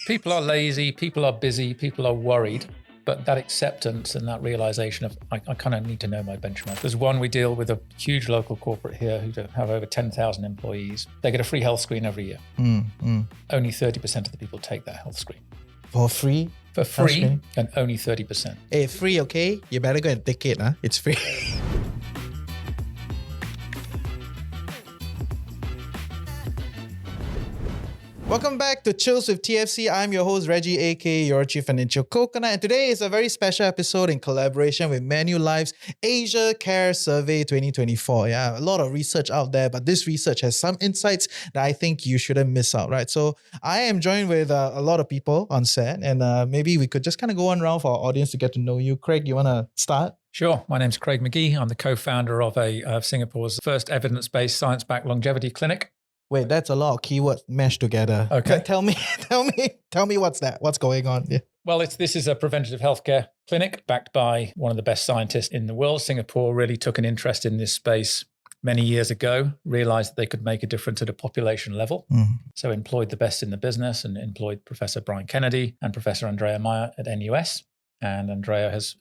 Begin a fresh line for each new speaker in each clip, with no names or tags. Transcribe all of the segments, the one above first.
People are lazy, people are busy, people are worried. But that acceptance and that realization of, I kind of need to know my benchmark. There's one, we deal with a huge local corporate here who have over 10,000 employees. They get a free health screen every year. Only 30% of the people take that health screen.
For free?
For free, and only 30%.
Hey, free, okay? You better go and take it, huh? It's free. Welcome back to Chills with TFC. I'm your host, Reggie, aka your Chief Financial Coconut. And today is a very special episode in collaboration with Manulife's Asia Care Survey 2024. Yeah, a lot of research out there, but this research has some insights that I think you shouldn't miss out, right? So I am joined with a lot of people on set, and maybe we could just kind of go one round for our audience to get to know you. Craig, you want to start?
Sure. My name's Craig McGee. I'm the co-founder of Singapore's first evidence-based science-backed longevity clinic.
Wait, that's a lot of keywords meshed together.
Okay.
Tell me what's that? What's going on? Yeah.
Well, this is a preventative healthcare clinic backed by one of the best scientists in the world. Singapore really took an interest in this space many years ago, realized that they could make a difference at a population level. So employed the best in the business and employed Professor Brian Kennedy and Professor Andrea Meyer at NUS. And Andrea has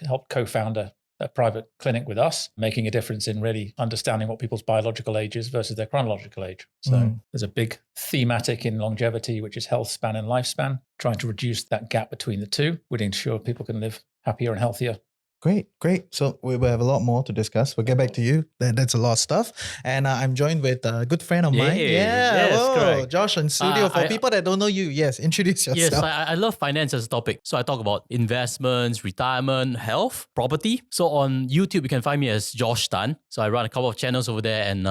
helped co-found a private clinic with us, making a difference in really understanding what people's biological age is versus their chronological age. So there's a big thematic in longevity, which is health span and lifespan. Trying to reduce that gap between the two would ensure people can live happier and healthier.
Great. So we will have a lot more to discuss. We'll get back to you. That's a lot of stuff. And I'm joined with a good friend of mine.
Correct.
Josh in studio. For people that don't know you, yes, introduce yourself.
Yes, I love finance as a topic. So I talk about investments, retirement, health, property. So on YouTube, you can find me as Josh Tan. So I run a couple of channels over there and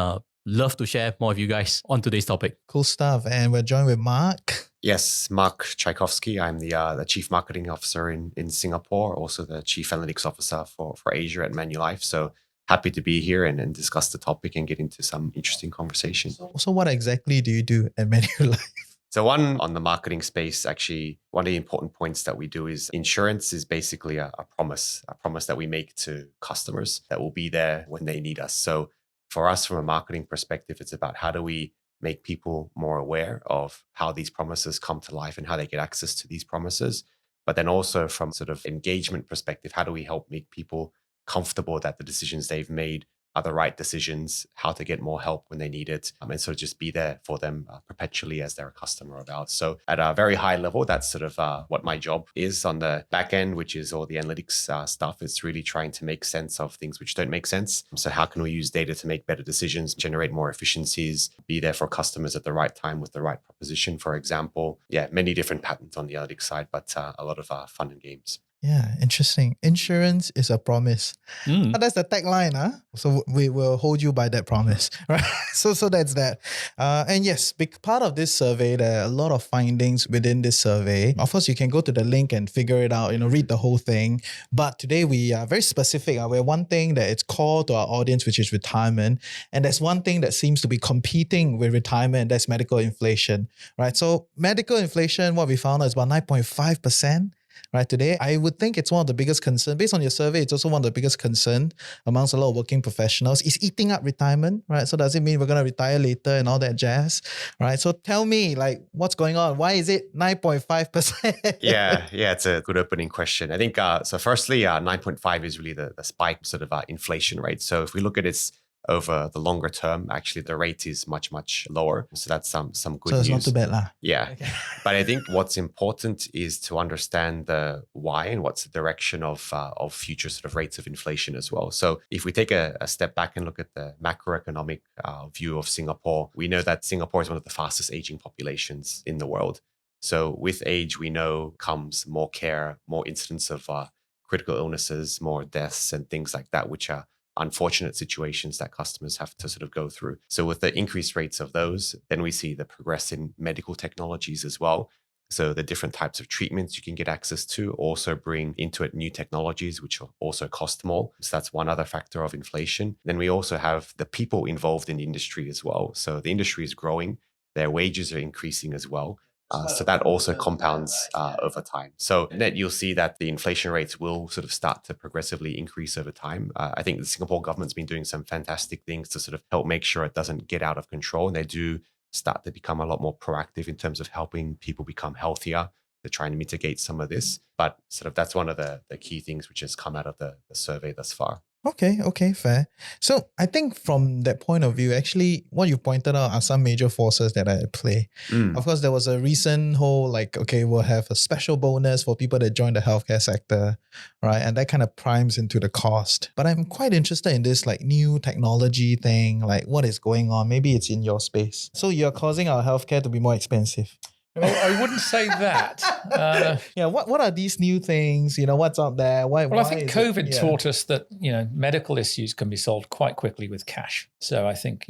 love to share more with you guys on today's topic.
Cool stuff. And we're joined with Mark.
Yes, Mark Tchaikovsky. I'm the Chief Marketing Officer in Singapore, also the Chief Analytics Officer for Asia at Manulife. So happy to be here and discuss the topic and get into some interesting conversation.
So what exactly do you do at Manulife?
So one on the marketing space, actually, one of the important points that we do is insurance is basically a promise that we make to customers that will be there when they need us. So for us, from a marketing perspective, it's about how do we make people more aware of how these promises come to life and how they get access to these promises. But then also from sort of engagement perspective, how do we help make people comfortable that the decisions they've made are the right decisions, how to get more help when they need it, and sort of just be there for them perpetually as they're a customer of ours. So at a very high level, that's sort of what my job is on the back end, which is all the analytics stuff. It's really trying to make sense of things which don't make sense. So how can we use data to make better decisions, generate more efficiencies, be there for customers at the right time with the right proposition, for example. Yeah, many different patterns on the analytics side, but a lot of fun and games.
Yeah, interesting. Insurance is a promise. That's the tagline, huh? So we will hold you by that promise, right? So that's that. And yes, big part of this survey, there are a lot of findings within this survey. Of course, you can go to the link and figure it out, read the whole thing. But today we are very specific. We're one thing that it's core to our audience, which is retirement. And there's one thing that seems to be competing with retirement, and that's medical inflation, right? So medical inflation, what we found is about 9.5%. Right today, I would think it's one of the biggest concerns. Based on your survey, it's also one of the biggest concerns amongst a lot of working professionals. It's eating up retirement, right? So does it mean we're going to retire later and all that jazz, right? So tell me, what's going on? Why is it 9.5%?
Yeah, it's a good opening question. I think, so firstly, 9.5 is really the spike sort of inflation rate. So if we look at its over the longer term, actually the rate is much, much lower. So that's some good news.
So it's not too bad lah.
Yeah.
Okay.
But I think what's important is to understand the why and what's the direction of future sort of rates of inflation as well. So if we take a step back and look at the macroeconomic view of Singapore, we know that Singapore is one of the fastest aging populations in the world. So with age, we know comes more care, more incidents of critical illnesses, more deaths and things like that, which are unfortunate situations that customers have to sort of go through. So with the increased rates of those, then we see the progress in medical technologies as well. So the different types of treatments you can get access to also bring into it new technologies, which will also cost more. So that's one other factor of inflation. Then we also have the people involved in the industry as well. So the industry is growing, their wages are increasing as well. So that also compounds over time. So net, you'll see that the inflation rates will sort of start to progressively increase over time. I think the Singapore government's been doing some fantastic things to sort of help make sure it doesn't get out of control. And they do start to become a lot more proactive in terms of helping people become healthier. They're trying to mitigate some of this. But sort of that's one of the key things which has come out of the survey thus far.
Okay, fair. So I think from that point of view, actually, what you pointed out are some major forces that are at play. Of course, there was a recent whole we'll have a special bonus for people that join the healthcare sector, right? And that kind of primes into the cost. But I'm quite interested in this new technology thing, what is going on. Maybe it's in your space. So you're causing our healthcare to be more expensive.
Well, I wouldn't say that.
What are these new things? What's out there? Why
I think COVID taught us that, medical issues can be solved quite quickly with cash. So I think,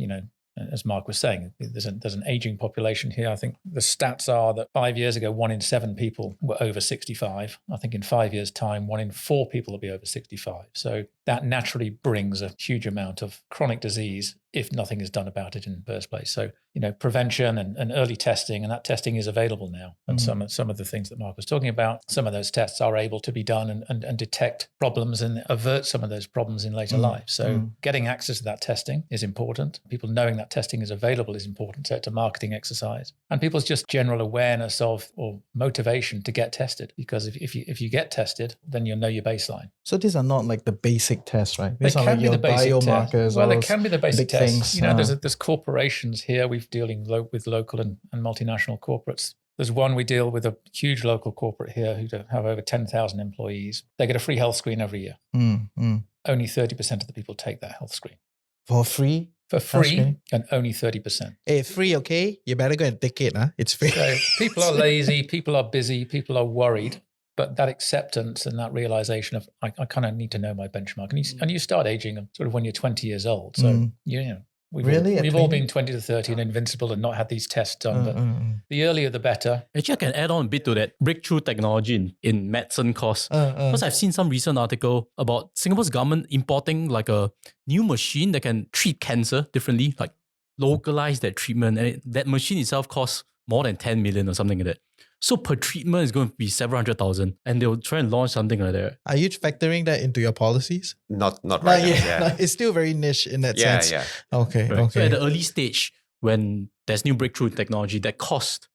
as Mark was saying, there's an aging population here. I think the stats are that 5 years ago, 1 in 7 people were over 65. I think in 5 years' time, 1 in 4 people will be over 65. So that naturally brings a huge amount of chronic disease if nothing is done about it in the first place. So, prevention and early testing, and that testing is available now. And some of the things that Mark was talking about, some of those tests are able to be done and detect problems and avert some of those problems in later life. So getting access to that testing is important. People knowing that testing is available is important. So it's a marketing exercise. And people's just general awareness of or motivation to get tested. Because if you get tested, then you'll know your baseline.
So these are not the basic tests, right?
They can be the basic
biomarkers.
Well, they can be the basic tests.
Things.
There's corporations here. We're dealing with local and multinational corporates. There's one we deal with, a huge local corporate here who have over 10,000 employees. They get a free health screen every year. Only 30% of the people take that health screen.
For free?
For free, and only 30%.
Hey, it's free, okay? You better go and take it, huh? It's free.
So people are lazy, people are busy, people are worried. But that acceptance and that realization of, I kind of need to know my benchmark. And you start aging sort of when you're 20 years old. So, we've all been 20 to 30 and invincible and not had these tests done. But the earlier, the better.
Actually, I can add on a bit to that breakthrough technology in medicine costs. Because I've seen some recent article about Singapore's government importing a new machine that can treat cancer differently, localize that treatment. And that machine itself costs more than 10 million or something like that. So per treatment is going to be several 100,000, and they'll try and launch something like that.
Are you factoring that into your policies?
Not right now. Yeah.
It's still very niche in that sense.
Yeah.
Okay.
So at the early stage, when there's new breakthrough technology, that cost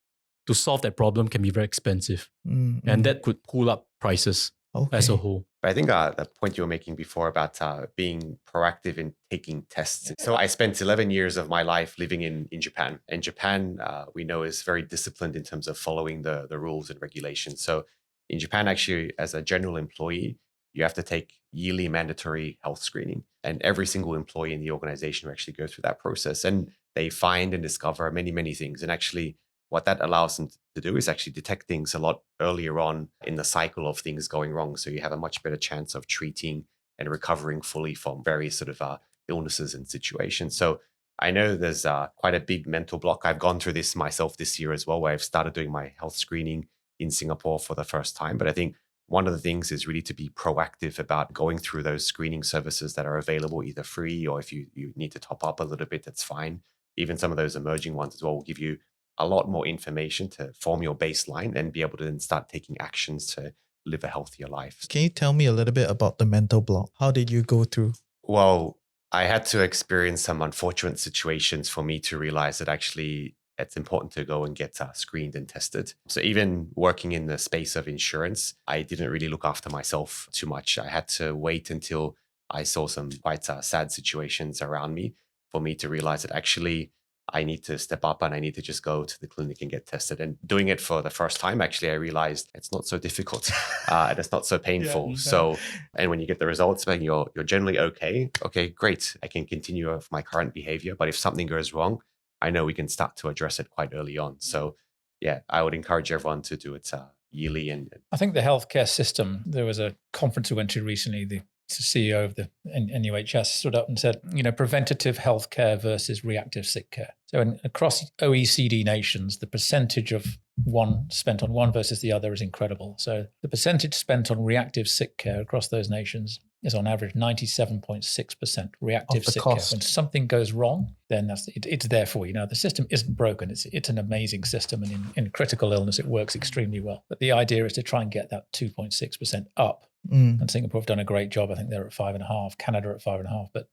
to solve that problem can be very expensive, and that could pull up prices as a whole.
But I think the point you were making before about being proactive in taking tests. So I spent 11 years of my life living in Japan. And Japan, we know, is very disciplined in terms of following the rules and regulations. So in Japan, actually, as a general employee, you have to take yearly mandatory health screening. And every single employee in the organization will actually go through that process. And they find and discover many, many things. And actually, what that allows them to do is actually detect things a lot earlier on in the cycle of things going wrong. So you have a much better chance of treating and recovering fully from various sort of illnesses and situations. So I know there's quite a big mental block. I've gone through this myself this year as well, where I've started doing my health screening in Singapore for the first time. But I think one of the things is really to be proactive about going through those screening services that are available, either free or if you need to top up a little bit, that's fine. Even some of those emerging ones as well will give you a lot more information to form your baseline and be able to then start taking actions to live a healthier life.
Can you tell me a little bit about the mental block? How did you go through?
Well, I had to experience some unfortunate situations for me to realize that actually it's important to go and get screened and tested. So even working in the space of insurance, I didn't really look after myself too much. I had to wait until I saw some quite sad situations around me for me to realize that actually I need to step up and I need to just go to the clinic and get tested. And doing it for the first time, actually, I realized it's not so difficult and it's not so painful. Yeah. So, and when you get the results, when you're generally okay, great. I can continue with my current behavior. But if something goes wrong, I know we can start to address it quite early on. So yeah, I would encourage everyone to do it yearly. And
I think the healthcare system, there was a conference we went to recently, the CEO of the NUHS stood up and said, preventative healthcare versus reactive sick care. So across OECD nations, the percentage of one spent on one versus the other is incredible. So the percentage spent on reactive sick care across those nations is on average 97.6% reactive sick care. When something goes wrong, then it's there for you. Now, the system isn't broken. It's an amazing system. And in critical illness, it works extremely well. But the idea is to try and get that 2.6% up. And Singapore have done a great job. I think they're at 5.5%, Canada at 5.5%. But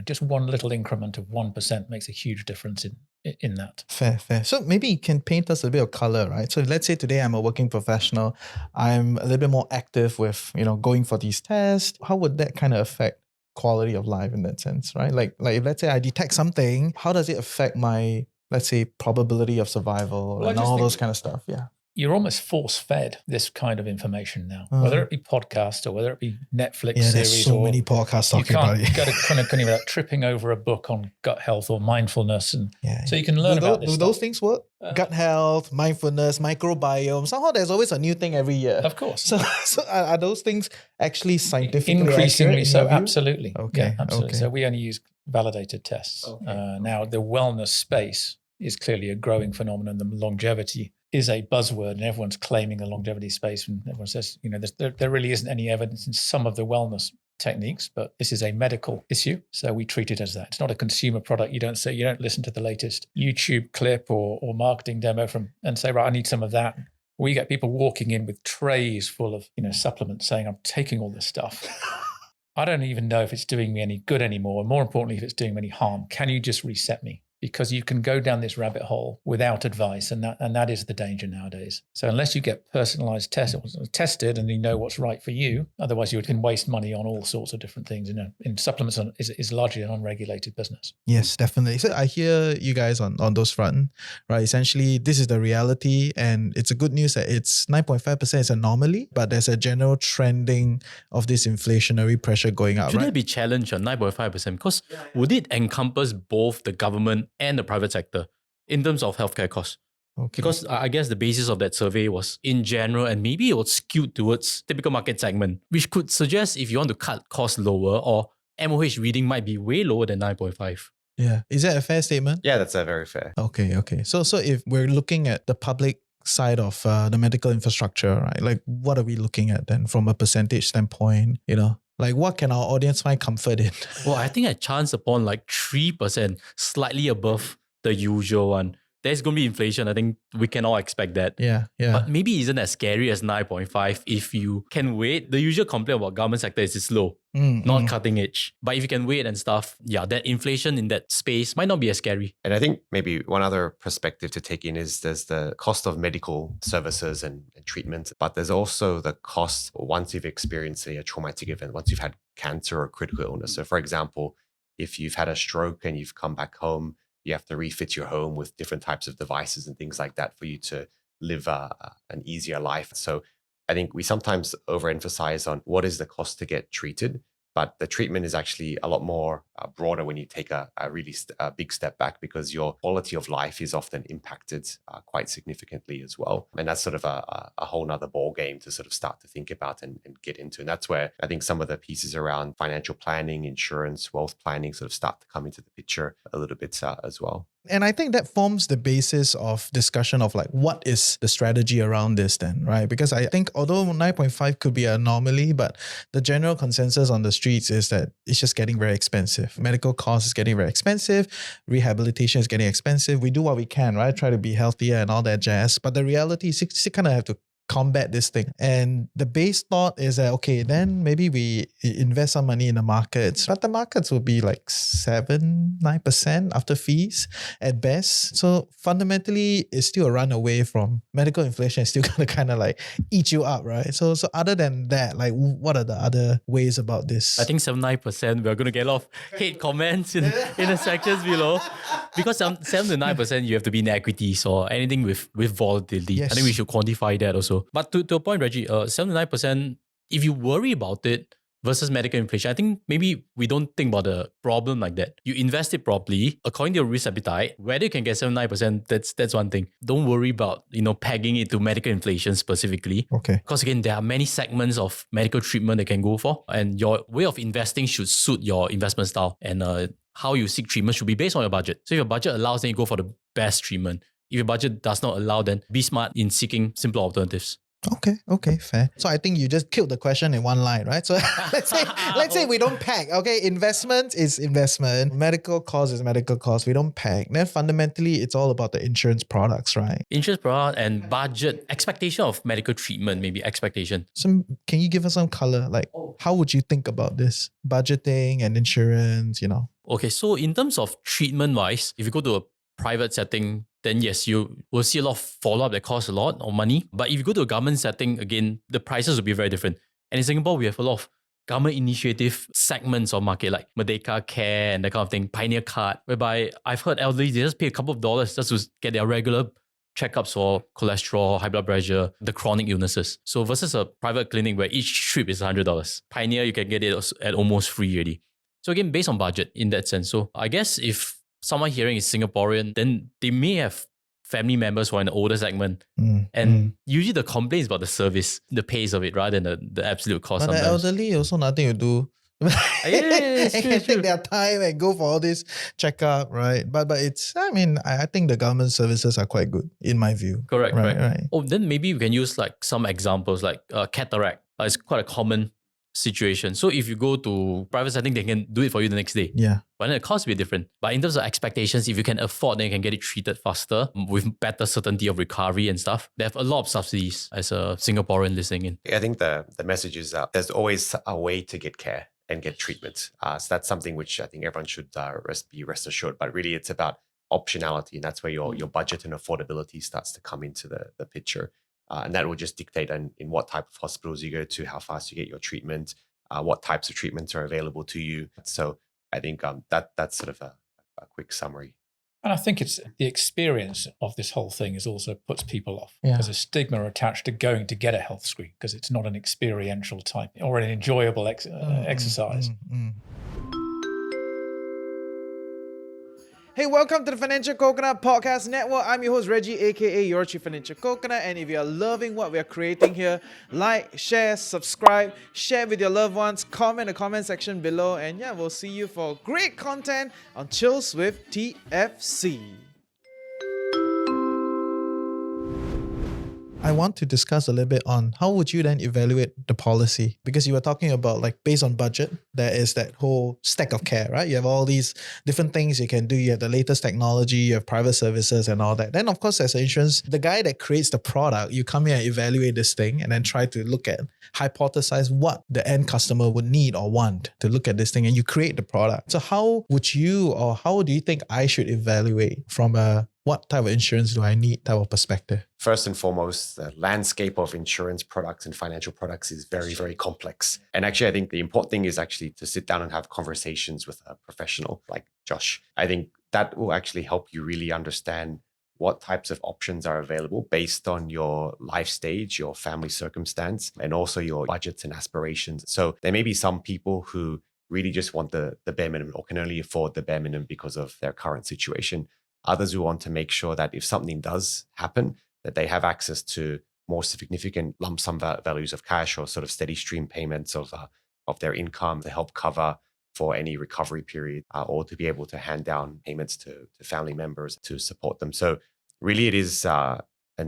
just one little increment of 1% makes a huge difference in in that.
Fair. So maybe you can paint us a bit of color, right? So let's say today I'm a working professional. I'm a little bit more active with, going for these tests. How would that kind of affect quality of life in that sense, right? Like if let's say I detect something, how does it affect my, let's say, probability of survival and all those kind of stuff? Yeah.
You're almost force-fed this kind of information now, whether it be podcast or whether it be Netflix series.
There's so many podcasts talking about it.
You got to kind of without tripping over a book on gut health or mindfulness, and so you can learn about this.
Do those things work? Gut health, mindfulness, microbiome. Somehow there's always a new thing every year.
Of course.
So are those things actually scientifically
increasingly so?
accurate?
Absolutely.
Okay.
Absolutely.
Okay.
So we only use validated tests. Now the wellness space is clearly a growing phenomenon. The longevity is a buzzword, and everyone's claiming the longevity space, and everyone says, there really isn't any evidence in some of the wellness techniques, but this is a medical issue, so we treat it as that. It's not a consumer product. You don't listen to the latest YouTube clip or marketing demo and say, right, I need some of that. We get people walking in with trays full of supplements, saying, I'm taking all this stuff. I don't even know if it's doing me any good anymore, and more importantly, if it's doing me any harm. Can you just reset me? Because you can go down this rabbit hole without advice, and that is the danger nowadays. So unless you get personalized tested and you know what's right for you, otherwise you can waste money on all sorts of different things. In supplements is largely an unregulated business.
Yes, definitely. So I hear you guys on those front, right? Essentially, this is the reality, and it's a good news that it's 9.5% is an anomaly, but there's a general trending of this inflationary pressure going up.
Should it be challenged on 9.5%? Because would it encompass both the government and the private sector in terms of healthcare costs?
Okay.
Because I guess the basis of that survey was in general, and maybe it was skewed towards typical market segment, which could suggest if you want to cut costs lower, or MOH reading might be way lower than 9.5.
Yeah. Is that a fair statement?
Yeah, that's very fair.
Okay. So if we're looking at the public side of the medical infrastructure, right? Like what are we looking at then from a percentage standpoint, Like what can our audience find comfort in?
Well, I think I chanced upon like 3%, slightly above the usual one. There's going to be inflation. I think we can all expect that.
Yeah.
But maybe it isn't as scary as 9.5 if you can wait. The usual complaint about government sector is it's low, not cutting edge. But if you can wait and stuff, that inflation in that space might not be as scary.
And I think maybe one other perspective to take in is there's the cost of medical services and treatment, but there's also the cost once you've experienced a traumatic event, once you've had cancer or critical illness. So for example, if you've had a stroke and you've come back home, you have to refit your home with different types of devices and things like that for you to live an easier life. So I think we sometimes overemphasize on what is the cost to get treated, but the treatment is actually a lot more broader when you take a really big step back, because your quality of life is often impacted quite significantly as well. And that's sort of a whole nother ball game to sort of start to think about and get into. And that's where I think some of the pieces around financial planning, insurance, wealth planning sort of start to come into the picture a little bit as well.
And I think that forms the basis of discussion of like, what is the strategy around this then, right? Because I think although 9.5 could be an anomaly, but the general consensus on the streets is that it's just getting very expensive. Medical costs is getting very expensive. Rehabilitation is getting expensive. We do what we can, right? Try to be healthier and all that jazz. But the reality is you kind of have to combat this thing. And the base thought is that, okay, then maybe we invest some money in the markets, but the markets will be like 7-9% after fees at best. So fundamentally, it's still a run away from medical inflation. It's still going to kind of like eat you up, right? So other than that, like what are the other ways about this?
I think 7-9%, we're going to get a lot of hate comments in the sections below. Because 7-9%, you have to be in equities or anything with volatility.
Yes.
I think we should quantify that also. But to a point, Reggie, 7-9%, if you worry about it versus medical inflation, I think maybe we don't think about the problem like that. You invest it properly, according to your risk appetite, whether you can get 7-9%, that's one thing. Don't worry about, pegging it to medical inflation specifically.
Okay.
Because again, there are many segments of medical treatment that can go for, and your way of investing should suit your investment style, and how you seek treatment should be based on your budget. So if your budget allows, then you go for the best treatment. If your budget does not allow, then be smart in seeking simpler alternatives.
Okay, fair. So I think you just killed the question in one line, right? So let's say we don't peg. Okay, investment is investment. Medical cost is medical cost. We don't peg. Then fundamentally, it's all about the insurance products, right?
Insurance product and budget, expectation of medical treatment, maybe expectation.
So can you give us some color? Like, how would you think about this? Budgeting and insurance,
Okay, so in terms of treatment-wise, if you go to a private setting, then yes, you will see a lot of follow-up that costs a lot of money. But if you go to a government setting, again, the prices will be very different. And in Singapore, we have a lot of government initiative segments of market like Merdeka Care and that kind of thing, Pioneer Card, whereby I've heard elderly, they just pay a couple of dollars just to get their regular checkups for cholesterol, high blood pressure, the chronic illnesses. So versus a private clinic where each trip is $100. Pioneer, you can get it at almost free already. So again, based on budget in that sense. So I guess if someone hearing is Singaporean, then they may have family members who are in the older segment. Usually the complaint is about the service, the pace of it rather than the absolute cost.
But the elderly also nothing to do. They can take their time and go for all this checkup, right? But it's, I think the government services are quite good in my view.
Correct,
right.
Oh, then maybe we can use like some examples like cataract. It's quite a common situation. So if you go to private setting, they can do it for you the next day.
Yeah.
But then the cost will be different. But in terms of expectations, if you can afford, then you can get it treated faster with better certainty of recovery and stuff. They have a lot of subsidies as a Singaporean listening in.
I think the message is there's always a way to get care and get treatment. So that's something which I think everyone should be rest assured. But really, it's about optionality, and that's where your budget and affordability starts to come into the picture. And that will just dictate in what type of hospitals you go to, how fast you get your treatment, what types of treatments are available to you. So I think that's sort of a quick summary.
And I think it's the experience of this whole thing is also puts people off.
Yeah.
There's a stigma attached to going to get a health screen because it's not an experiential type or an enjoyable exercise.
Hey, welcome to the Financial Coconut Podcast Network. I'm your host, Reggie, aka your Chief Financial Coconut. And if you're loving what we're creating here, like, share, subscribe, share with your loved ones, comment in the comment section below. And yeah, we'll see you for great content on Chills with TFC. I want to discuss a little bit on how would you then evaluate the policy? Because you were talking about like based on budget, there is that whole stack of care, right? You have all these different things you can do. You have the latest technology, you have private services and all that. Then of course, as an insurance, the guy that creates the product, you come here and evaluate this thing and then try to look at, hypothesize what the end customer would need or want to look at this thing and you create the product. So how would you or how do you think I should evaluate from a what type of insurance do I need type of perspective?
First and foremost, the landscape of insurance products and financial products is very, very complex. And actually, I think the important thing is actually to sit down and have conversations with a professional like Josh. I think that will actually help you really understand what types of options are available based on your life stage, your family circumstance, and also your budgets and aspirations. So there may be some people who really just want the bare minimum or can only afford the bare minimum because of their current situation. Others who want to make sure that if something does happen, that they have access to more significant lump sum values of cash or sort of steady stream payments of their income to help cover for any recovery period or to be able to hand down payments to family members to support them. So really it is an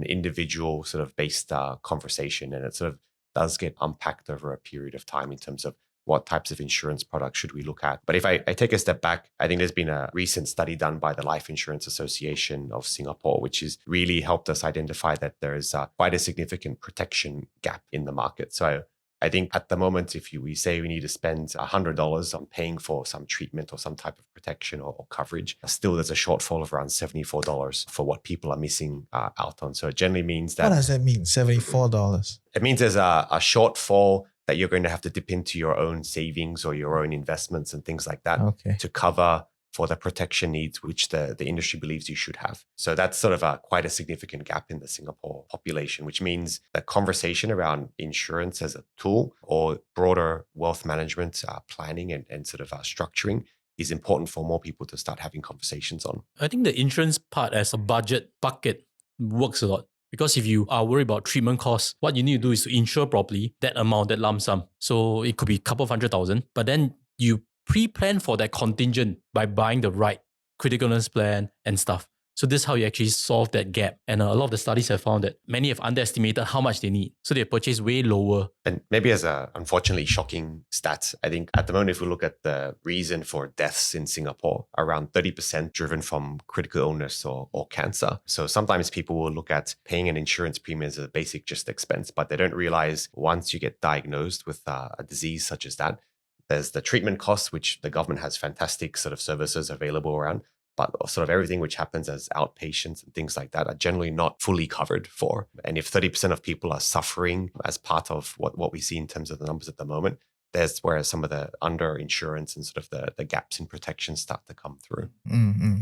individual sort of based conversation, and it sort of does get unpacked over a period of time in terms of what types of insurance products should we look at. But if I take a step back, I think there's been a recent study done by the Life Insurance Association of Singapore, which has really helped us identify that there is quite a significant protection gap in the market. So I think at the moment, if we say we need to spend $100 on paying for some treatment or some type of protection or coverage, still there's a shortfall of around $74 for what people are missing out on. So it generally means that...
What does that mean, $74?
It means there's a shortfall that you're going to have to dip into your own savings or your own investments and things like that to cover for the protection needs which the industry believes you should have. So that's sort of quite a significant gap in the Singapore population, which means the conversation around insurance as a tool or broader wealth management planning and sort of structuring is important for more people to start having conversations on.
I think the insurance part as a budget bucket works a lot. Because if you are worried about treatment costs, what you need to do is to insure properly that amount, that lump sum. So it could be a couple of $100,000, but then you pre-plan for that contingent by buying the right critical illness plan and stuff. So this is how you actually solve that gap. And a lot of the studies have found that many have underestimated how much they need. So they purchase way lower.
And maybe as a unfortunately shocking stat, I think at the moment, if we look at the reason for deaths in Singapore, around 30% driven from critical illness or cancer. So sometimes people will look at paying an insurance premium as a basic just expense, but they don't realize once you get diagnosed with a disease such as that, there's the treatment costs, which the government has fantastic sort of services available around. but sort of everything which happens as outpatients and things like that are generally not fully covered for. And if 30% of people are suffering as part of what we see in terms of the numbers at the moment, there's where some of the underinsurance and sort of the gaps in protection start to come through.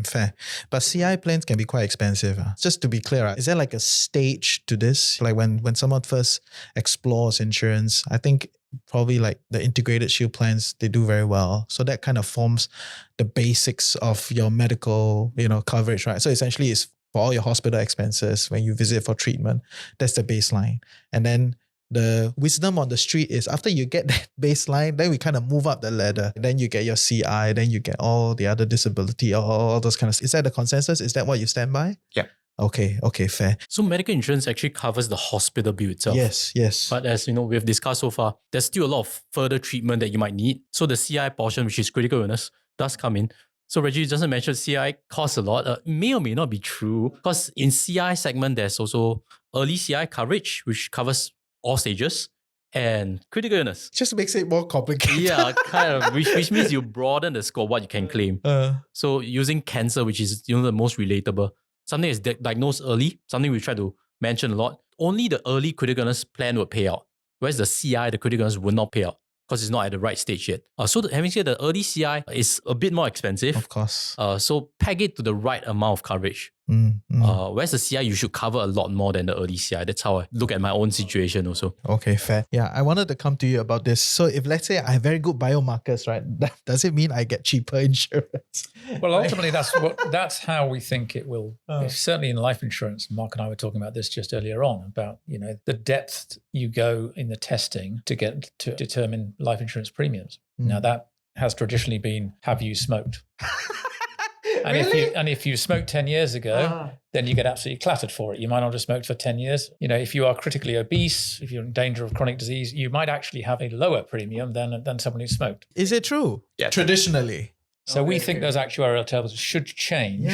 Fair. But CI plans can be quite expensive. Just to be clear, is there like a stage to this? Like when someone first explores insurance, I think probably like the integrated shield plans, they do very well. So that kind of forms the basics of your medical, coverage, right? So essentially it's for all your hospital expenses when you visit for treatment. That's the baseline. And then the wisdom on the street is after you get that baseline, then we kind of move up the ladder. Then you get your CI, then you get all the other disability, all those kind of. Is that the consensus? Is that what you stand by?
Yeah.
Okay, fair.
So medical insurance actually covers the hospital bill itself.
Yes.
But as we've discussed so far, there's still a lot of further treatment that you might need. So the CI portion, which is critical illness, does come in. So Reggie doesn't mention CI costs a lot. It may or may not be true because in CI segment, there's also early CI coverage, which covers all stages, and critical illness.
Just makes it more complicated.
Yeah, kind of, which means you broaden the scope of what you can claim. So using cancer, which is the most relatable, something is diagnosed early, something we try to mention a lot, only the early critical illness plan will pay out, whereas the CI, the critical illness, will not pay out because it's not at the right stage yet. So having said, the early CI is a bit more expensive.
Of course.
So peg it to the right amount of coverage. Whereas the CI, you should cover a lot more than the early CI. That's how I look at my own situation also.
Okay, fair. Yeah, I wanted to come to you about this. So if let's say I have very good biomarkers, right, does it mean I get cheaper insurance?
Well, ultimately, that's how we think it will. Certainly in life insurance, Mark and I were talking about this just earlier on, about the depth you go in the testing to get to determine life insurance premiums. Now that has traditionally been, have you smoked? And
Really?
if you smoked 10 years ago, then you get absolutely clattered for it. You might not have smoked for 10 years. If you are critically obese, if you're in danger of chronic disease, you might actually have a lower premium than someone who smoked.
Is it true?
Yeah.
Traditionally.
So we think those actuarial tables should change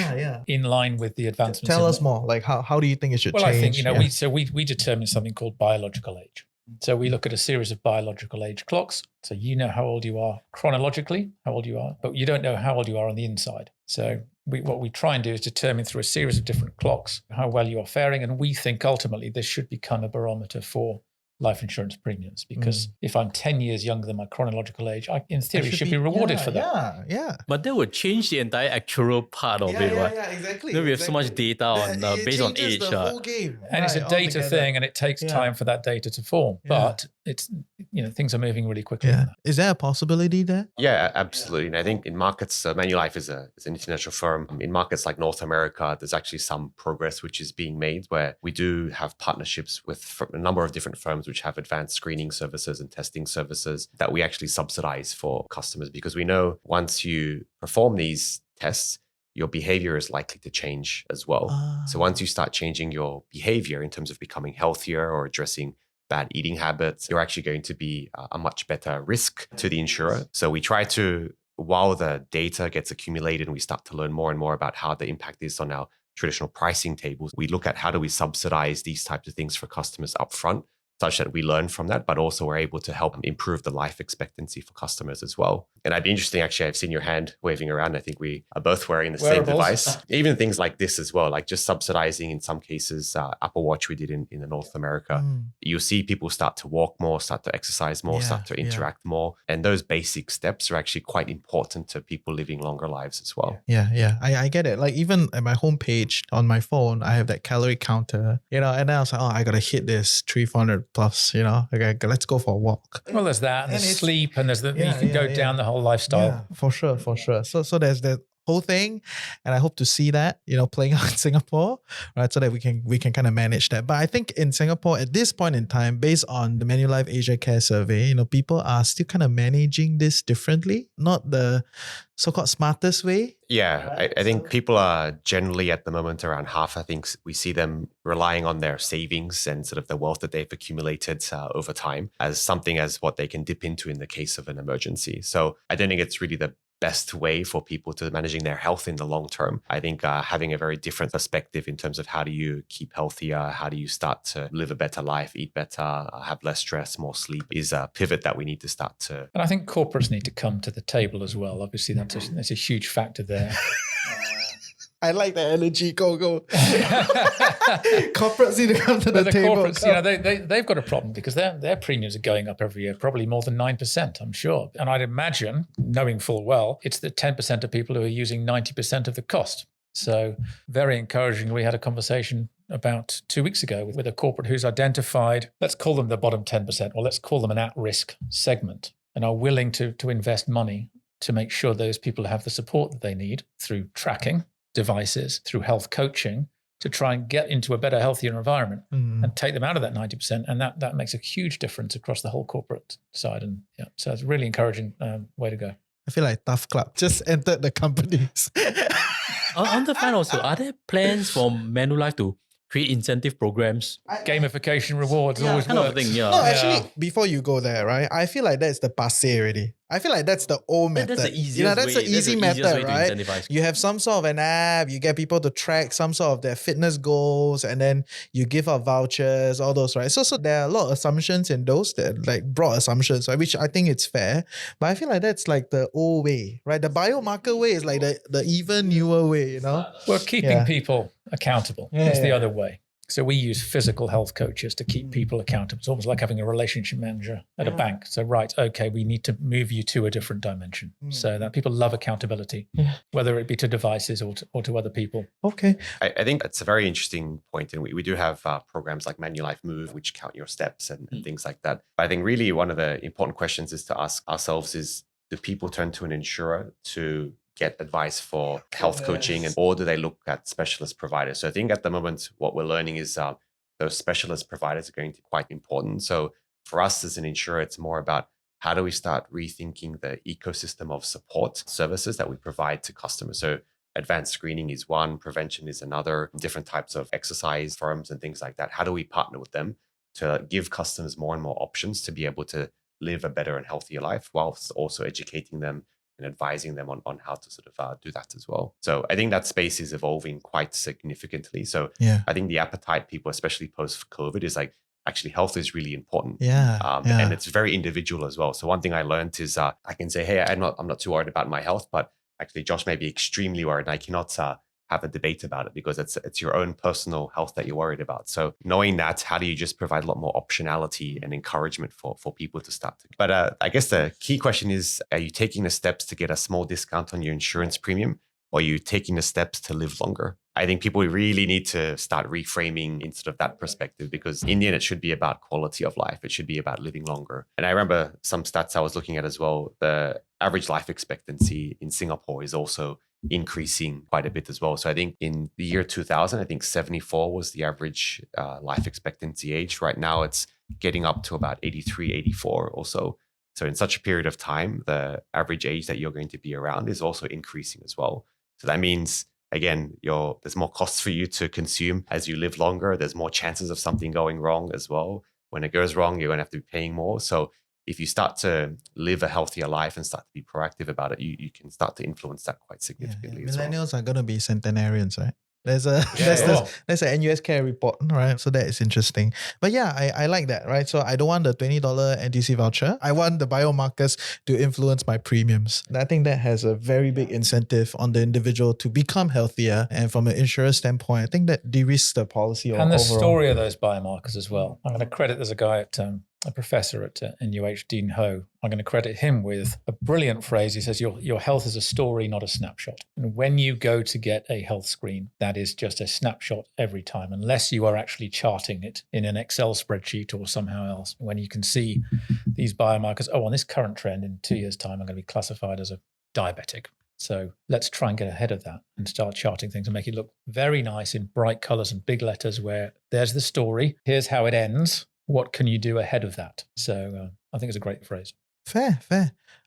in line with the advancements.
Tell us more. Like how do you think it should change?
Well, I think, we determine something called biological age. So we look at a series of biological age clocks. So you know how old you are chronologically, how old you are, but you don't know how old you are on the inside. So what we try and do is determine through a series of different clocks how well you are faring. And we think ultimately this should become a barometer for life insurance premiums, because if I'm 10 years younger than my chronological age, I, in theory, should be rewarded for that.
Yeah.
But that would change the entire actuarial part of it, right?
Yeah, exactly.
Then we have so much data on based on age.
The whole game.
And it's a data thing, and it takes time for that data to form.
Yeah.
But it's things are moving really quickly.
Yeah. Is there a possibility there?
Yeah, absolutely. And I think in markets, Manulife is an international firm. In markets like North America, there's actually some progress which is being made where we do have partnerships with a number of different firms which have advanced screening services and testing services that we actually subsidize for customers, because we know once you perform these tests, your behavior is likely to change as well. So once you start changing your behavior in terms of becoming healthier or addressing bad eating habits, you're actually going to be a much better risk to the insurer. So we try to, while the data gets accumulated and we start to learn more and more about how the impact is on our traditional pricing tables, we look at how do we subsidize these types of things for customers upfront, such that we learn from that, but also we're able to help improve the life expectancy for customers as well. And I'd be interesting, actually, I've seen your hand waving around. I think we are both wearing the same device. Even things like this as well, like just subsidizing in some cases, Apple Watch we did in North America. You see people start to walk more, start to exercise more, start to interact more. And those basic steps are actually quite important to people living longer lives as well.
Yeah. I get it. Like even at my homepage on my phone, I have that calorie counter, and then I was like, I got to hit this 300 plus, okay, let's go for a walk.
Well, there's that, and there's sleep, and there's you can go down the whole lifestyle.
Yeah, for sure. So there's that whole thing, and I hope to see that, playing out in Singapore, right? So that we can kind of manage that. But I think in Singapore at this point in time, based on the Manulife Asia Care survey, people are still kind of managing this differently, not the so-called smartest way.
Yeah, I think people are generally at the moment around half. I think we see them relying on their savings and sort of the wealth that they've accumulated over time as something as what they can dip into in the case of an emergency. So I don't think it's really the best way for people to managing their health in the long term. I think having a very different perspective in terms of how do you keep healthier, how do you start to live a better life, eat better, have less stress, more sleep is a pivot that we need to start to.
And I think corporates need to come to the table as well. Obviously, that's a huge factor there.
I like the energy. Go. Corporates need to come to the table.
Corporates, they've got a problem because their premiums are going up every year, probably more than 9%, I'm sure. And I'd imagine, knowing full well, it's the 10% of people who are using 90% of the cost. So very encouraging. We had a conversation about 2 weeks ago with a corporate who's identified, let's call them the bottom 10%, or let's call them an at-risk segment, and are willing to invest money to make sure those people have the support that they need through tracking devices, through health coaching, to try and get into a better, healthier environment and take them out of that 90%. And that makes a huge difference across the whole corporate side. And so it's a really encouraging way to go.
I feel like Tough Club just entered the companies.
On the fine also, are there plans for Manulife to create incentive programs?
Gamification rewards always
kind
works.
of thing, yeah.
No, actually, before you go there, right, I feel like that's the passé already. I feel like that's the old method.
That's the easiest
that's
way.
the easy method,
way
right?
to incentivize.
You have some sort of an app, you get people to track some sort of their fitness goals, and then you give out vouchers, all those, right? So there are a lot of assumptions in those, that like broad assumptions, right? Which I think it's fair. But I feel like that's like the old way, right? The biomarker way is like the even newer way,
We're keeping people accountable. It's the other way. So we use physical health coaches to keep people accountable. It's almost like having a relationship manager at a bank. So, okay, we need to move you to a different dimension. So that people love accountability, whether it be to devices or to other people.
Okay.
I think that's a very interesting point. And we do have programs like Manulife Move, which count your steps and things like that. But I think really one of the important questions is to ask ourselves is, do people turn to an insurer to get advice for health coaching, or do they look at specialist providers? So I think at the moment, what we're learning is those specialist providers are going to be quite important. So for us as an insurer, it's more about how do we start rethinking the ecosystem of support services that we provide to customers. So advanced screening is one, prevention is another, different types of exercise forums and things like that. How do we partner with them to give customers more and more options to be able to live a better and healthier life, whilst also educating them and advising them on how to sort of do that as well. So I think that space is evolving quite significantly. So I think the appetite people, especially post-COVID, is like, actually health is really important. And it's very individual as well. So one thing I learned is I can say, hey, I'm not too worried about my health, but actually Josh may be extremely worried and I cannot have a debate about it because it's your own personal health that you're worried about. So knowing that, how do you just provide a lot more optionality and encouragement for people to start to? But I guess the key question is, are you taking the steps to get a small discount on your insurance premium, or are you taking the steps to live longer? I think people really need to start reframing instead of that perspective, because in the end, it should be about quality of life. It should be about living longer. And I remember some stats I was looking at as well. The average life expectancy in Singapore is also increasing quite a bit as well. So I think in the year 2000, I think 74 was the average life expectancy age. Right now, it's getting up to about 83, 84 or so. So in such a period of time, the average age that you're going to be around is also increasing as well. So that means, again, there's more costs for you to consume as you live longer. There's more chances of something going wrong as well. When it goes wrong, you're going to have to be paying more. So if you start to live a healthier life and start to be proactive about it, you can start to influence that quite significantly.
Millennials are going to be centenarians, right? There's an NUS Care report, right? So that is interesting. But yeah, I like that, right? So I don't want the $20 NTUC voucher. I want the biomarkers to influence my premiums. I think that has a very big incentive on the individual to become healthier. And from an insurer standpoint, I think that de-risks the policy
and the story of those biomarkers as well. I'm going to credit, there's a guy at a professor at NUH, Dean Ho. I'm going to credit him with a brilliant phrase. He says, your health is a story, not a snapshot. And when you go to get a health screen, that is just a snapshot every time, unless you are actually charting it in an Excel spreadsheet or somehow else. When you can see these biomarkers, on this current trend, in 2 years' time, I'm going to be classified as a diabetic. So let's try and get ahead of that and start charting things and make it look very nice in bright colors and big letters where there's the story. Here's how it ends. What can you do ahead of that? So I think it's a great phrase.
Fair.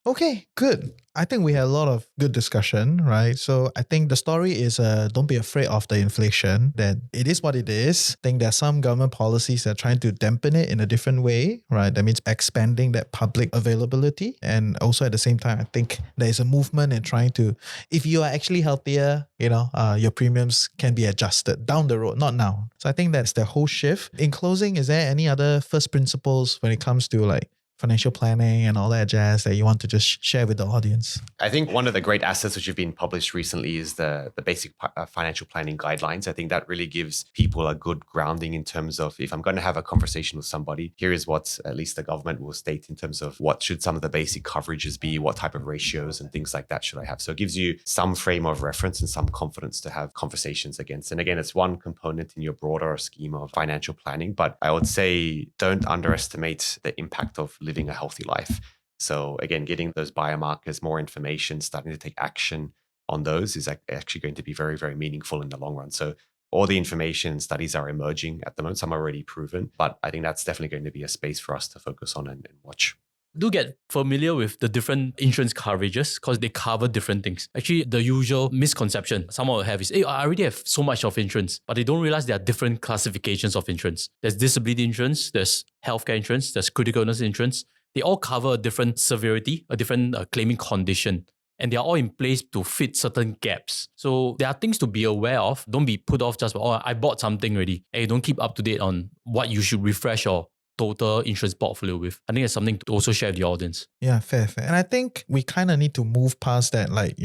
Okay, good. I think we had a lot of good discussion, right? So I think the story is don't be afraid of the inflation, that it is what it is. I think there are some government policies that are trying to dampen it in a different way, right? That means expanding that public availability. And also at the same time, I think there is a movement in trying to, if you are actually healthier, your premiums can be adjusted down the road, not now. So I think that's the whole shift. In closing, is there any other first principles when it comes to like financial planning and all that jazz that you want to just share with the audience?
I think one of the great assets which have been published recently is the basic financial planning guidelines. I think that really gives people a good grounding in terms of, if I'm going to have a conversation with somebody, here is what at least the government will state in terms of what should some of the basic coverages be, what type of ratios and things like that should I have. So it gives you some frame of reference and some confidence to have conversations against. And again, it's one component in your broader scheme of financial planning. But I would say don't underestimate the impact of living a healthy life. So again, getting those biomarkers, more information, starting to take action on those is actually going to be very, very meaningful in the long run. So all the information and studies are emerging at the moment. Some are already proven, but I think that's definitely going to be a space for us to focus on and watch.
Do get familiar with the different insurance coverages because they cover different things. Actually, the usual misconception someone will have is, hey, I already have so much of insurance, but they don't realize there are different classifications of insurance. There's disability insurance, there's healthcare insurance, there's critical illness insurance. They all cover a different severity, a different claiming condition. And they're all in place to fit certain gaps. So there are things to be aware of. Don't be put off just, I bought something already. Hey, don't keep up to date on what you should refresh your total insurance portfolio with. I think it's something to also share with the audience.
Yeah, fair. And I think we kind of need to move past that, like,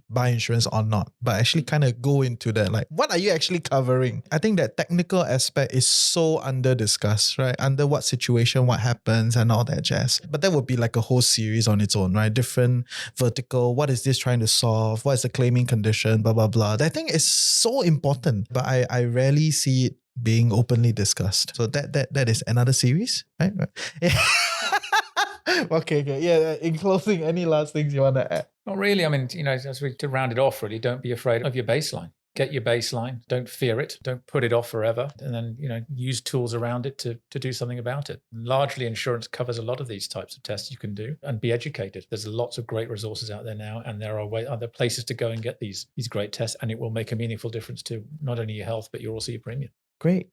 buy insurance or not, but actually kind of go into that, like, what are you actually covering? I think that technical aspect is so under discussed, right? Under what situation, what happens and all that jazz. But that would be like a whole series on its own, right? Different vertical. What is this trying to solve? What is the claiming condition? Blah, blah, blah. I think it's so important, but I rarely see it being openly discussed. So that is another series, right? Yeah. Okay. Yeah. In closing, any last things you want to add?
Not really. I mean, as we to round it off, really, don't be afraid of your baseline. Get your baseline. Don't fear it. Don't put it off forever. And then, use tools around it to do something about it. Largely, insurance covers a lot of these types of tests you can do, and be educated. There's lots of great resources out there now, and there are other places to go and get these great tests, and it will make a meaningful difference to not only your health, but also your premium.
Great.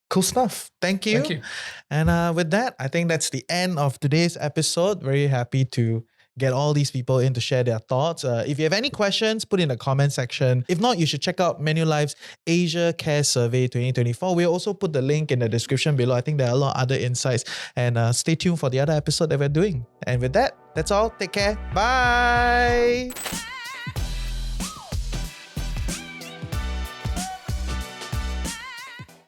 Cool stuff. Thank you.
Thank you.
And with that, I think that's the end of today's episode. Very happy to get all these people in to share their thoughts. If you have any questions, put in the comment section. If not, you should check out Manulife's Asia Care Survey 2024. We'll also put the link in the description below. I think there are a lot of other insights. And stay tuned for the other episode that we're doing. And with that, that's all. Take care. Bye.